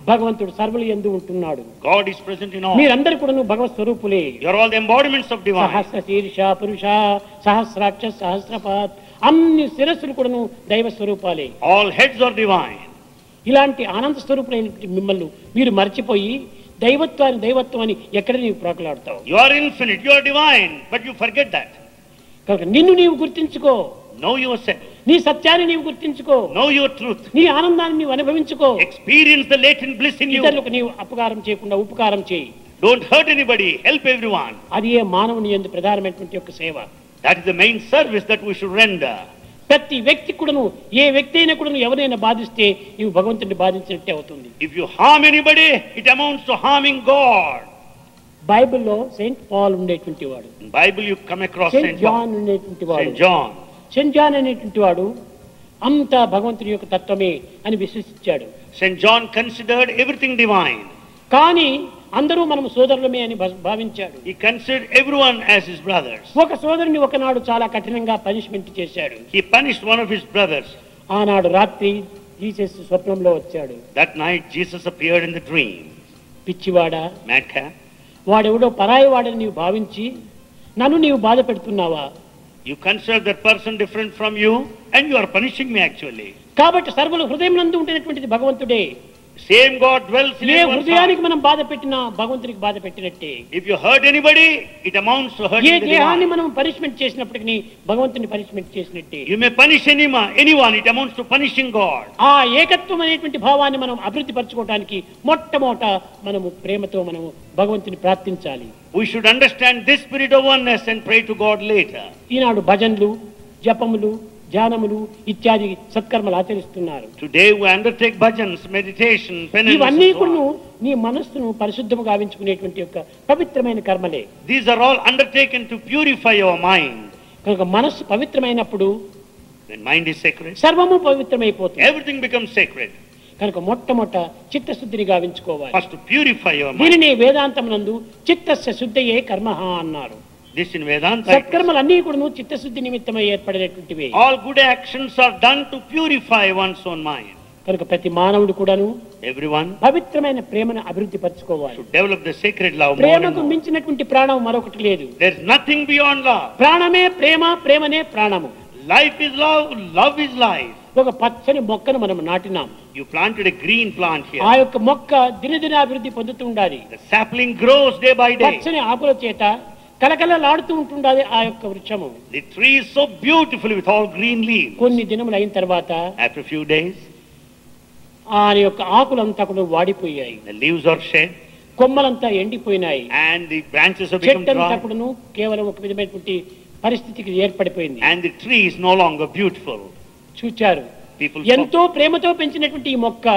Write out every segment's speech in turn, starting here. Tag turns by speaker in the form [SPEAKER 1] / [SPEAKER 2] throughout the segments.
[SPEAKER 1] భగవంతుడు సర్వుల యందు ఉంటున్నాడు.
[SPEAKER 2] God is present in all.
[SPEAKER 1] మీరందరూ కూడాను భగవత్ స్వరూపులే.
[SPEAKER 2] You are all the embodiments of divine.
[SPEAKER 1] సహస్ర శీర్ష పురుష సహస్రాక్ష సహస్రపాత్ అన్ని శిరస్సులు కూడాను దైవ స్వరూపాలే.
[SPEAKER 2] All heads are divine.
[SPEAKER 1] ఇలాంటి ఆనంద స్వరూపులైన మిమ్మల్ని మీరు మర్చిపోయి దైవత్వం అని ఎక్కడ నీవు ప్రాకులాడతావు?
[SPEAKER 2] You are infinite, you are divine, but you forget that.
[SPEAKER 1] కనుక నిన్ను నీవు గుర్తించుకో.
[SPEAKER 2] Know yourself.
[SPEAKER 1] నీ సత్యాన్ని నీవు గుర్తించుకో.
[SPEAKER 2] Know your truth.
[SPEAKER 1] నీ ఆనందాన్ని నీవు అనుభవించుకో.
[SPEAKER 2] Experience the latent bliss in you.
[SPEAKER 1] ఇతరులకు నీవు అపకారం చేయకుండా ఉపకారం చేయి.
[SPEAKER 2] Don't hurt anybody, help everyone.
[SPEAKER 1] అది ఏ మానవుని యందు ప్రధానమైనటువంటి యొక్క సేవ.
[SPEAKER 2] That is the main service that we should render.
[SPEAKER 1] ప్రతి వ్యక్తి కూడాను ఏ వ్యక్తి అయినా కూడాను ఎవరైనా బాధిస్తే నీవు భగవంతుడిని బాధించినట్టే అవుతుంది.
[SPEAKER 2] If you harm anybody, it amounts to harming God.
[SPEAKER 1] బైబిల్లో సెయింట్ పాల్ ఉండేటువంటి వాడు.
[SPEAKER 2] In Bible you come across
[SPEAKER 1] saint John ఉండేటువంటి వాడు.
[SPEAKER 2] Saint John.
[SPEAKER 1] సెయింట్ జాన్ అనేటువంటి వాడు అంతా భగవంతుని యొక్క తత్వమే అని విశ్వసించాడు.
[SPEAKER 2] Saint John considered everything divine.
[SPEAKER 1] కానీ అందరూ మనం సోదరులమే అని భావించాడు.
[SPEAKER 2] He considered everyone as his brothers.
[SPEAKER 1] ఒక సోదరుని ఒకనాడు చాలా కఠినంగా పనిష్మెంట్ చేశాడు.
[SPEAKER 2] He punished one of his brothers.
[SPEAKER 1] ఆనాడు రాత్రి జీసస్ స్వప్నంలో వచ్చాడు.
[SPEAKER 2] That night Jesus appeared in the dream.
[SPEAKER 1] పిచ్చివాడా,
[SPEAKER 2] Madcap.
[SPEAKER 1] వాడెవడో పరాయి వాడని నీవు భావించి నన్ను నీవు బాధ పెడుతున్నావా?
[SPEAKER 2] You consider that person different from you and you are punishing me actually.
[SPEAKER 1] కాబట్టి సర్వుల హృదయం నందు ఉంటున్నటువంటిది భగవంతుడే.
[SPEAKER 2] Same God dwells in
[SPEAKER 1] A
[SPEAKER 2] everyone's
[SPEAKER 1] హృదయానికి
[SPEAKER 2] heart.
[SPEAKER 1] మనం బాధ పెట్టినా భగవంతునికి బాధ పెట్టినట్టే.
[SPEAKER 2] If you hurt anybody, it amounts to
[SPEAKER 1] A
[SPEAKER 2] hurting the
[SPEAKER 1] దేహాన్ని
[SPEAKER 2] divine.
[SPEAKER 1] మనం పనిష్మెంట్ చేసినప్పటికీ భగవంతుని పనిష్మెంట్ చేసినట్టే.
[SPEAKER 2] You may punish anyone, it amounts to punishing God.
[SPEAKER 1] ఆ ఏకత్వం అనేటువంటి భావాన్ని మనం అభివృద్ధి పరచుకోవడానికి మొట్టమొదట మనము ప్రేమతో మనము భగవంతుని ప్రార్థించాలి.
[SPEAKER 2] We should understand this spirit of oneness and pray to God later.
[SPEAKER 1] ఈనాడు భజనలు, జపములు, ధ్యానములు ఇత్యాది సత్కర్మలు ఆచరిస్తున్నారు.
[SPEAKER 2] Today we undertake bhajans, meditation, penance.
[SPEAKER 1] ఇవన్నీ
[SPEAKER 2] and so
[SPEAKER 1] కూడా
[SPEAKER 2] on.
[SPEAKER 1] నీ మనస్సును పరిశుద్ధముగా గావించుకునేటువంటి యొక్క పవిత్రమైన కర్మలే.
[SPEAKER 2] These are all undertaken to purify our mind.
[SPEAKER 1] కనుక మనస్సు పవిత్రమైనప్పుడు
[SPEAKER 2] When mind is sacred,
[SPEAKER 1] సర్వము పవిత్రమైపోతుంది.
[SPEAKER 2] everything becomes sacred.
[SPEAKER 1] కనుక మొట్టమొదట చిత్తశుద్ధిని గావించుకోవాలి.
[SPEAKER 2] First to purify our mind.
[SPEAKER 1] దీనిని వేదాంతం నందు చిత్తస్య శుద్ధయే కర్మః అన్నారు.
[SPEAKER 2] This in Vedanta.
[SPEAKER 1] సత్కర్మలన్నీ కూడా చిత్తశుద్ధి నిమిత్తమై ఏర్పడినటువంటివి.
[SPEAKER 2] All good actions are done to purify one's own mind.
[SPEAKER 1] కనుక ప్రతి మానవుడు కూడాను
[SPEAKER 2] Everyone
[SPEAKER 1] పవిత్రమైన ప్రేమను అభివృద్ధి పరచుకోవాలి.
[SPEAKER 2] should develop the sacred love more and
[SPEAKER 1] ప్రేమకు
[SPEAKER 2] more.
[SPEAKER 1] మించినటువంటి ప్రాణం మరొకటి లేదు.
[SPEAKER 2] There's nothing beyond love.
[SPEAKER 1] ప్రాణమే ప్రేమ, ప్రేమనే ప్రాణము.
[SPEAKER 2] Life is love, love is life.
[SPEAKER 1] ఒక పచ్చని మొక్కను మనం నాటినాం.
[SPEAKER 2] You planted a green plant
[SPEAKER 1] ఆ
[SPEAKER 2] here.
[SPEAKER 1] యొక్క మొక్క దినదిన అభివృద్ధి పొందుతూ ఉండాలి.
[SPEAKER 2] The sapling grows day by day.
[SPEAKER 1] పచ్చని ఆకుల చేత కలకలలాడుతూ ఉంటుండాలి ఆ యొక్క వృక్షము.
[SPEAKER 2] The tree is so beautiful with all green leaves.
[SPEAKER 1] కొన్ని దినములు అయిన తర్వాత
[SPEAKER 2] After a few days,
[SPEAKER 1] ఆ యొక్క ఆకులంతా కూడా వాడిపోయాయి.
[SPEAKER 2] the leaves are shed
[SPEAKER 1] కొమ్మలంతా ఎండిపోయినాయి.
[SPEAKER 2] and the branches have become
[SPEAKER 1] చెట్టంతా
[SPEAKER 2] dry
[SPEAKER 1] కూడాను కేవలం ఒక విధమైనటువంటి పరిస్థితికి ఏర్పడిపోయింది.
[SPEAKER 2] and the tree is no longer beautiful.
[SPEAKER 1] చూచారు,
[SPEAKER 2] People
[SPEAKER 1] ఎంతో ప్రేమతో పెంచినటువంటి ఈ మొక్క,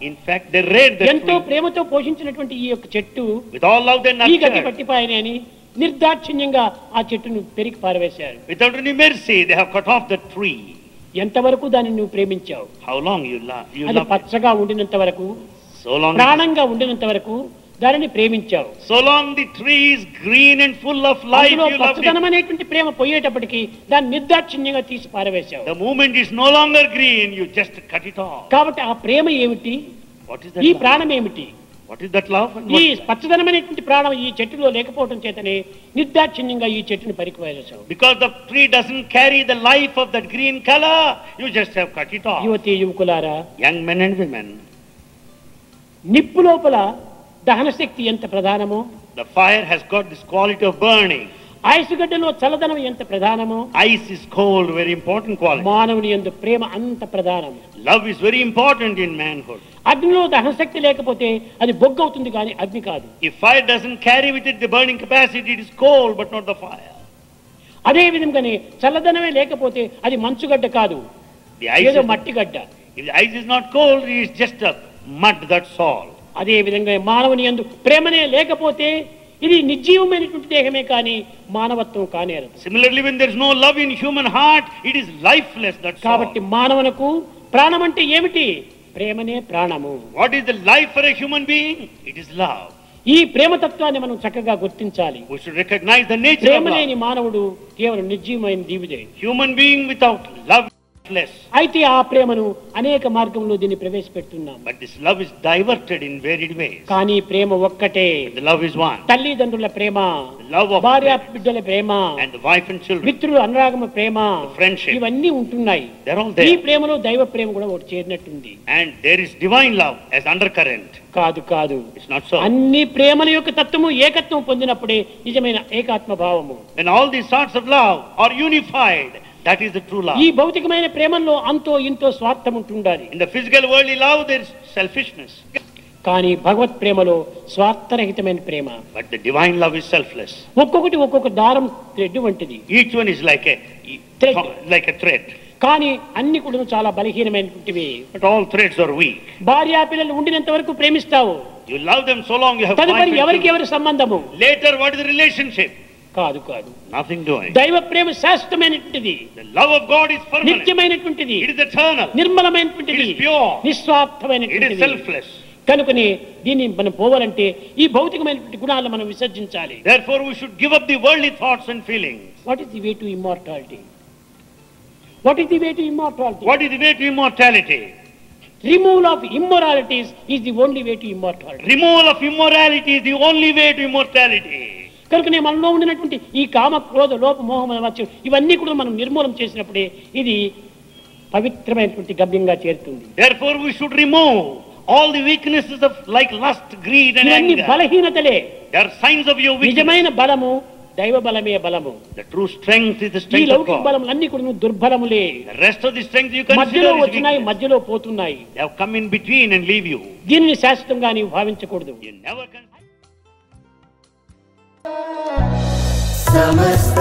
[SPEAKER 2] in fact they read the
[SPEAKER 1] ఎంతో
[SPEAKER 2] tree
[SPEAKER 1] ప్రేమతో పోషించినటువంటి ఈ యొక్క చెట్టు
[SPEAKER 2] with all love they
[SPEAKER 1] ఈ గతి
[SPEAKER 2] nurtured.
[SPEAKER 1] పట్టిపాయని అని నిర్దాక్షిణ్యంగా ఆ చెట్టును పెరిగి పారవేశారు.
[SPEAKER 2] Without any mercy they have cut off the tree.
[SPEAKER 1] ఎంతవరకు దాన్ని నువ్వు ప్రేమించావు?
[SPEAKER 2] How long you
[SPEAKER 1] అది
[SPEAKER 2] love it?
[SPEAKER 1] పచ్చగా ఉండినంత వరకు,
[SPEAKER 2] So long
[SPEAKER 1] ప్రాణంగా ఉండినంత వరకు దానిని ప్రేమించావు.
[SPEAKER 2] so long the tree is green and full of life,
[SPEAKER 1] అందులో
[SPEAKER 2] you loved
[SPEAKER 1] పచ్చదనం
[SPEAKER 2] it.
[SPEAKER 1] అనేటువంటి ప్రేమ పోయేటప్పటికి దాన్ని నిర్దాక్షిణ్యంగా తీసి పారవేశావు.
[SPEAKER 2] The moment is no longer green, you just cut it off.
[SPEAKER 1] కాబట్టి ఆ ప్రేమ ఏమిటి?
[SPEAKER 2] What is
[SPEAKER 1] ఈ
[SPEAKER 2] that love?
[SPEAKER 1] ప్రాణం ఏమిటి?
[SPEAKER 2] What is that love? And
[SPEAKER 1] ఈ
[SPEAKER 2] what is that?
[SPEAKER 1] పచ్చదనమైనటువంటి ప్రాణం ఈ చెట్టులో లేకపోవడం చేతనే నిర్దాక్షిణ్యంగా ఈ చెట్టును పరికివేశావు.
[SPEAKER 2] Because the tree doesn't carry the life of that green color, you just have cut it off.
[SPEAKER 1] యువతి యువకులారా,
[SPEAKER 2] Young men and women,
[SPEAKER 1] నిప్పు లోపల దహన శక్తి ఎంత ప్రధానమో,
[SPEAKER 2] the fire has got this quality of burning.
[SPEAKER 1] ఐసుగడ్డలో చల్లదనం ఎంత ప్రధానమో,
[SPEAKER 2] Ice is cold, very important quality.
[SPEAKER 1] మానవుని యందు ప్రేమ అంత ప్రధానం.
[SPEAKER 2] Love is very important in manhood.
[SPEAKER 1] అగ్నిలో దహన శక్తి లేకపోతే అది బొగ్గు అవుతుంది కానీ అగ్ని కాదు.
[SPEAKER 2] If fire doesn't carry with it the burning capacity, it is cold but not the fire.
[SPEAKER 1] అదే విధంగానే చల్లదనమే లేకపోతే అది మంచుగడ్డ కాదు,
[SPEAKER 2] The ice
[SPEAKER 1] ఏదో
[SPEAKER 2] is,
[SPEAKER 1] మట్టిగడ్డ.
[SPEAKER 2] if the ice is not cold, it is just a mud, that's all.
[SPEAKER 1] అదే విధంగా మానవుని యందు ప్రేమనే లేకపోతే ఇది నిర్జీవమైనటువంటి దేహమే కానీ మానవత్వం కానేరదు.
[SPEAKER 2] Similarly, when there is no love in human heart, it is lifeless, that's all.
[SPEAKER 1] కాబట్టి మానవునకు ప్రాణం అంటే ఏమిటి? ప్రేమనే ప్రాణము.
[SPEAKER 2] What is the life for a human being? It is love.
[SPEAKER 1] ఈ ప్రేమతత్వాన్ని మనం చక్కగా గుర్తించాలి.
[SPEAKER 2] We should recognize the nature of
[SPEAKER 1] Prema
[SPEAKER 2] love.
[SPEAKER 1] లేని మానవుడు కేవలం నిర్జీవమైన జీవిదే.
[SPEAKER 2] Human being without love selfless.
[SPEAKER 1] అయితే ఆ ప్రేమను అనేక మార్గంలో దీన్ని ప్రవేశపెడుతున్నాం.
[SPEAKER 2] But this love is diverted in varied ways.
[SPEAKER 1] కానీ ప్రేమ ఒక్కటే.
[SPEAKER 2] The love is one.
[SPEAKER 1] తల్లిదండ్రుల ప్రేమ,
[SPEAKER 2] The love of
[SPEAKER 1] భార్య
[SPEAKER 2] parents
[SPEAKER 1] బిడ్డల ప్రేమ,
[SPEAKER 2] and the wife and children.
[SPEAKER 1] మిత్రులు అనురాగమ ప్రేమ,
[SPEAKER 2] The friendship.
[SPEAKER 1] ఇవన్నీ ఉంటున్నాయి.
[SPEAKER 2] They're all
[SPEAKER 1] ఈ
[SPEAKER 2] there.
[SPEAKER 1] ప్రేమలో దైవ ప్రేమ కూడా ఒకటి చేరినట్టుంది.
[SPEAKER 2] And there is divine love as undercurrent.
[SPEAKER 1] కాదు కాదు,
[SPEAKER 2] It's not so.
[SPEAKER 1] అన్ని ప్రేమల యొక్క తత్వము ఏకత్వం పొందినప్పుడే నిజమైన ఏకాత్మ భావము.
[SPEAKER 2] When all these sorts of love are unified, that is the true love.
[SPEAKER 1] ఈ భౌతికమైన ప్రేమలో అంతో ఇంతో స్వార్థం ఉంటుండాలి.
[SPEAKER 2] In the physical worldly love, there is selfishness.
[SPEAKER 1] కానీ భగవత్ ప్రేమలో స్వార్థరహితమైన ప్రేమ.
[SPEAKER 2] But the divine love is selfless.
[SPEAKER 1] ఒక్కొక్కటి ఒక్కొక్క దారం థ్రెడ్ వంటిది.
[SPEAKER 2] Each one is like
[SPEAKER 1] Thread.
[SPEAKER 2] a thread.
[SPEAKER 1] కానీ అన్ని కూడా చాలా బలహీనమైనటువంటివి.
[SPEAKER 2] But all threads are weak.
[SPEAKER 1] భార్యా పిల్లలు ఉండినంత వరకు ప్రేమిస్తావు.
[SPEAKER 2] You love them so long you have wife
[SPEAKER 1] తదుపరి
[SPEAKER 2] and
[SPEAKER 1] ఎవరికి
[SPEAKER 2] children.
[SPEAKER 1] ఎవరి సంబంధము?
[SPEAKER 2] Later, what is the relationship?
[SPEAKER 1] కాదు కాదు,
[SPEAKER 2] Nothing doing.
[SPEAKER 1] దైవ ప్రేమ శాశ్వతమైనటువంటిది,
[SPEAKER 2] The love of God is permanent.
[SPEAKER 1] నిత్యమైనటువంటిది,
[SPEAKER 2] It is eternal.
[SPEAKER 1] నిర్మలమైనటువంటిది,
[SPEAKER 2] It is pure. It is
[SPEAKER 1] నిస్వార్థమైనటువంటిది.
[SPEAKER 2] selfless.
[SPEAKER 1] కనుకని దీన్ని మనం పోవాలంటే ఈ భౌతికమైనటువంటి గుణాలను మనం విసర్జించాలి.
[SPEAKER 2] Therefore, we should give up the worldly thoughts and feelings.
[SPEAKER 1] What is the way to immortality? What is the way to immortality?
[SPEAKER 2] What is the way to immortality?
[SPEAKER 1] Removal of immoralities is the only way to immortality.
[SPEAKER 2] Removal of immorality is the only way to immortality.
[SPEAKER 1] కనుకనే మనలో ఉండినటువంటి ఈ కామ క్రోధ లోప మోహం వచ్చి ఇవన్నీ కూడా మనం నిర్మూలన చేసినప్పుడే ఇది పవిత్రమైనటువంటి గమ్యంగా చేరుతుంది.
[SPEAKER 2] Therefore, we should remove all the weaknesses of like lust, greed, and
[SPEAKER 1] ఇవన్నీ
[SPEAKER 2] anger.
[SPEAKER 1] బలహీనతలే.
[SPEAKER 2] They are signs of your weakness.
[SPEAKER 1] నిజమైన బలము దైవ బలమే బలము.
[SPEAKER 2] The true strength is the
[SPEAKER 1] ఈ
[SPEAKER 2] strength of
[SPEAKER 1] లౌకిక
[SPEAKER 2] God.
[SPEAKER 1] బలములన్నీ కూడా దుర్బలములే.
[SPEAKER 2] The rest of the strength you consider
[SPEAKER 1] మధ్యలో
[SPEAKER 2] is
[SPEAKER 1] వచ్చినాయి,
[SPEAKER 2] weakness.
[SPEAKER 1] మధ్యలో పోతున్నాయి.
[SPEAKER 2] They have come in between and leave you.
[SPEAKER 1] దీనిని శాశ్వతంగా నీవు భావించకూడదు.
[SPEAKER 2] You never can.
[SPEAKER 3] समस्त